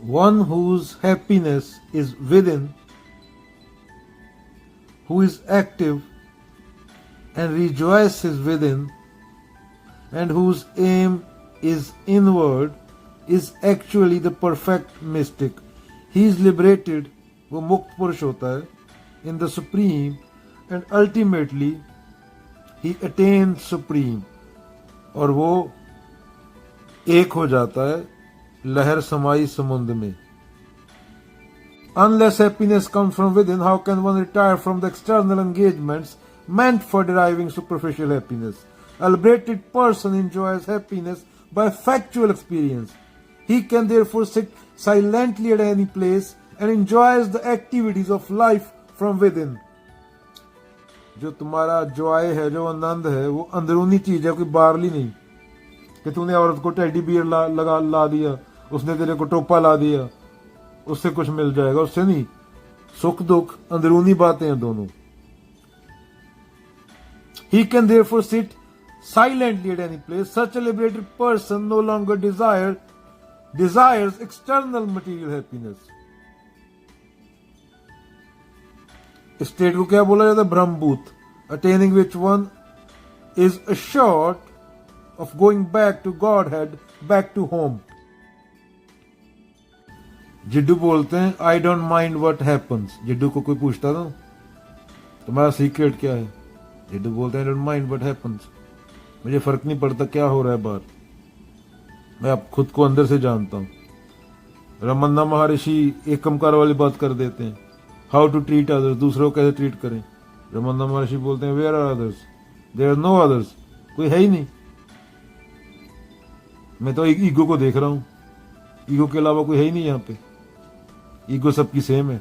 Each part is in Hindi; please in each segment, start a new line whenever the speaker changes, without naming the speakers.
One whose happiness is within, who is active and rejoices within, and whose aim is inward, is actually the perfect mystic. He is liberated, वो मुक्त पुरुष होता है, in the supreme, and ultimately he attains supreme, और वो एक हो जाता है लहर समाई समुद्र में. Unless happiness comes from within, how can one retire from the external engagements meant for deriving superficial happiness? A liberated person enjoys happiness by factual experience. He can therefore sit silently at any place and enjoys the activities of life from within. जो तुम्हारा जॉय है, जो आनंद है, वो अंदरूनी चीज है, कोई बाहरली नहीं कि तूने औरत को टेडी बियर ला दिया, उसने तेरे को टोपा ला दिया, उससे कुछ मिल जाएगा, उससे नहीं. सुख दुख अंदरूनी बातें हैं दोनों. He can therefore sit silently at any place. Such a liberated person no longer desires external material happiness. State को क्या बोला जाता है? ब्रह्मभूत. Attaining which one is assured of going back to Godhead, back to home. Jiddu बोलते हैं I don't mind what happens. Jiddu को कोई पूछता था तुम्हारा सीक्रेट क्या है, जिड्डू बोलते हैं I don't mind what happens. मुझे फर्क नहीं पड़ता क्या हो रहा है बाहर, मैं अब खुद को अंदर से जानता हूं. रमन्ना महर्षि एकमकार वाली बात कर देते हैं, हाउ टू ट्रीट अदर्स, दूसरों को कैसे ट्रीट करें. रमन्ना महर्षि बोलते हैं where are others, there are no others, कोई है ही नहीं. मैं तो एक ईगो को देख रहा हूं, ईगो के अलावा कोई है ही नहीं यहाँ पे. ईगो सबकी सेम है,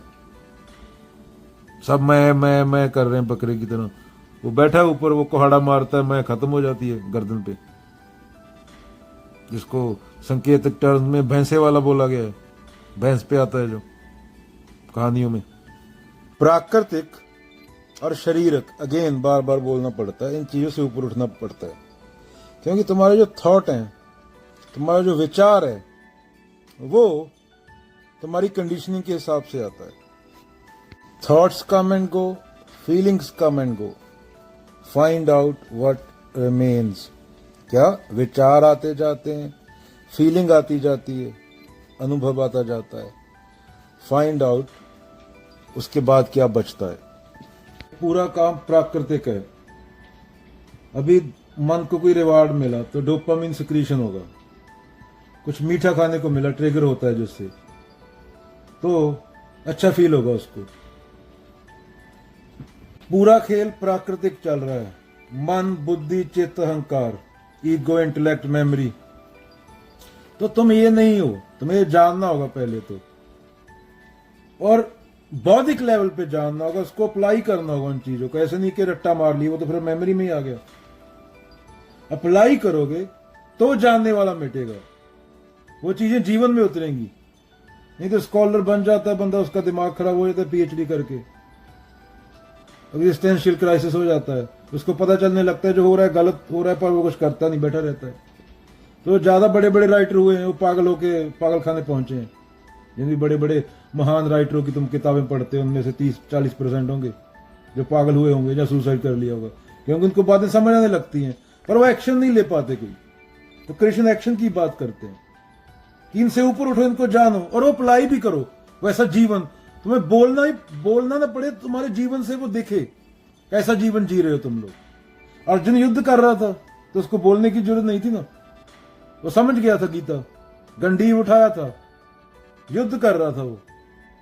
सब मैं कर रहे हैं बकरे की तरह. वो बैठा है ऊपर, वो कुहाड़ा मारता है, मैं खत्म हो जाती है गर्दन पे, जिसको संकेतक टर्म में भैंसे वाला बोला गया है. भैंस पे आता है जो कहानियों में. प्राकृतिक और शारीरिक, अगेन बार बार बोलना पड़ता है, इन चीजों से ऊपर उठना पड़ता है, क्योंकि तुम्हारे जो थॉट हैं, तुम्हारा जो विचार है, वो तुम्हारी कंडीशनिंग के हिसाब से आता है. Thoughts come and go, feelings come and go, find out what remains. क्या विचार आते जाते हैं, फीलिंग आती जाती है, अनुभव आता जाता है. फाइंड आउट, उसके बाद क्या बचता है. पूरा काम प्राकृतिक है. अभी मन को कोई रिवार्ड मिला तो डोपामिन सिक्रीशन होगा, कुछ मीठा खाने को मिला, ट्रिगर होता है जिससे, तो अच्छा फील होगा उसको. पूरा खेल प्राकृतिक चल रहा है. मन, बुद्धि, चित्त, अहंकार, ईगो, इंटेलेक्ट, मेमोरी. तो तुम ये नहीं हो, तुम्हें ये जानना होगा पहले तो, और बौद्धिक लेवल पे जानना होगा, उसको अप्लाई करना होगा उन चीजों को. ऐसे नहीं कि रट्टा मार ली, वो तो फिर मेमोरी में ही आ गया. अप्लाई करोगे तो जानने वाला मिटेगा, वो चीजें जीवन में उतरेंगी. नहीं तो स्कॉलर बन जाता है बंदा, उसका दिमाग खराब हो जाता है पीएचडी करके, एग्जिस्टेंशियल क्राइसिस हो जाता है, उसको पता चलने लगता है जो हो रहा है गलत हो रहा है, पर वो कुछ करता नहीं, बैठा रहता है. तो ज्यादा बड़े बड़े राइटर हुए हैं, वो पागल होके पागल खाने पहुंचे हैं. जिन भी बड़े बड़े महान राइटरों की तुम किताबें पढ़ते हो, उनमें से 30-40% होंगे जो पागल हुए होंगे या सुसाइड कर लिया होगा, क्योंकि उनको बातें समझ आने लगती हैं, पर वो एक्शन नहीं ले पाते कोई. तो कृष्ण एक्शन की बात करते हैं कि इनसे ऊपर उठो, इनको जानो और वो अप्लाई भी करो. वैसा जीवन तुम्हें बोलना ना पड़े, तुम्हारे जीवन से वो दिखे कैसा जीवन जी रहे हो तुम लोग. अर्जुन युद्ध कर रहा था तो उसको बोलने की जरूरत नहीं थी ना, वो समझ गया था गीता. गंडीव उठाया था, युद्ध कर रहा था, वो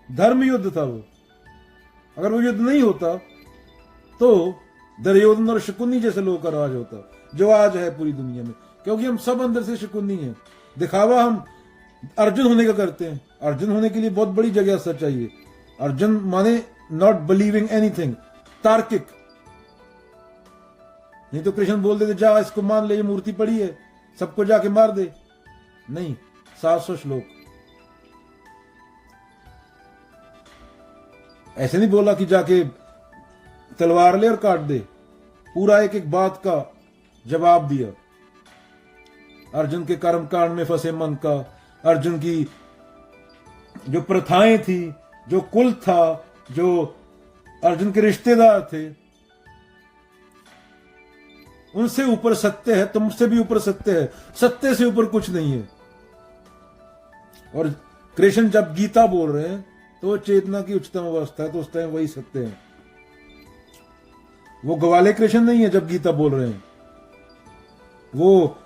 धर्म युद्ध था वो. अगर वो युद्ध नहीं होता तो दुर्योधन और शकुनी जैसे लोगों का राज होता, जो आज है पूरी दुनिया में. क्योंकि हम सब अंदर से शकुनी हैं. दिखावा हम अर्जुन होने का करते हैं. अर्जुन होने के लिए बहुत बड़ी जगह सच चाहिए. अर्जुन माने नॉट बिलीविंग एनीथिंग, तार्किक. नहीं तो कृष्ण बोल देते जा इसको मान ले, ये मूर्ति पड़ी है, सबको जाके मार दे. नहीं, 700 श्लोक. ऐसे नहीं बोला कि जाके तलवार ले और काट दे, पूरा एक एक बात का जवाब दिया. अर्जुन के कर्म कांड में फंसे मन का, अर्जुन की जो प्रथाएं थी, जो कुल था, जो अर्जुन के रिश्तेदार थे, उनसे ऊपर सत्य है, तुमसे भी ऊपर सत्य है, सत्य से ऊपर कुछ नहीं है। और कृष्ण जब गीता बोल रहे हैं तो वो चेतना की उच्चतम अवस्था है, तो उस टाइम वही सत्य है। वो ग्वाले कृष्ण नहीं है जब गीता बोल रहे हैं, वो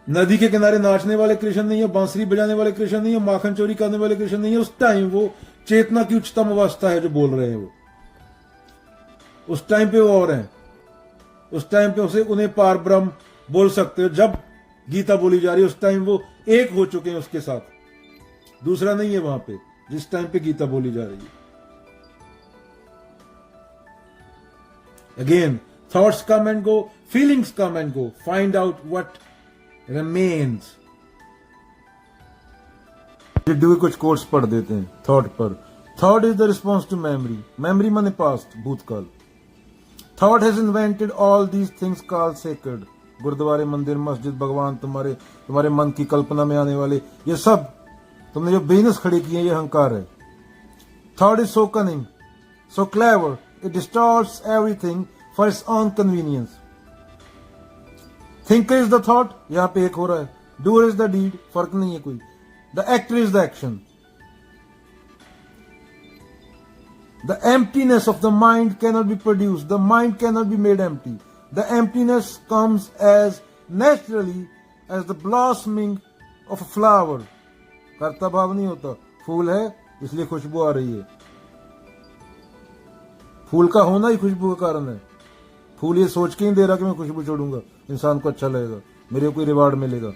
नदी के किनारे नाचने वाले कृष्ण नहीं है, बांसुरी बजाने वाले कृष्ण नहीं है, माखन चोरी करने वाले कृष्ण नहीं है। उस टाइम वो चेतना की उच्चतम अवस्था है जो बोल रहे हैं वो, उस टाइम पे वो और हैं, उस टाइम पे उसे उन्हें पार ब्रह्म बोल सकते हो। जब गीता बोली जा रही है उस टाइम वो एक हो चुके हैं उसके साथ, दूसरा नहीं है वहां पे जिस टाइम पे गीता बोली जा रही है। Again thoughts come and go, feelings come and go, find out what remains. भी कुछ कोर्स पढ़ देते हैं थॉट पर। Thought is the response to memory, memory माने पास्ट, भूतकाल। Thought has invented all these things called sacred. गुरुद्वारे, मंदिर, मस्जिद, भगवान, तुम्हारे मन की कल्पना में आने वाले ये सब तुमने जो बिजनेस खड़ी की है, ये अहंकार है। Thought is so cunning, so clever, it distorts everything for its own convenience. Thinker is the thought, यहां पे एक हो रहा है, डूअर इज द डीड, फर्क नहीं है कोई। The actor is the action. The emptiness of the mind cannot be produced. The mind cannot be made empty. The emptiness comes as naturally as the blossoming of a flower. कर्ता भाव नहीं होता, फूल है इसलिए खुशबू आ रही है। फूल का होना ही खुशबू का कारण है। फूल ये सोच के ही दे रहा कि मैं खुशबू छोड़ूंगा, इंसान को अच्छा लगेगा, मेरे को कोई रिवार्ड मिलेगा।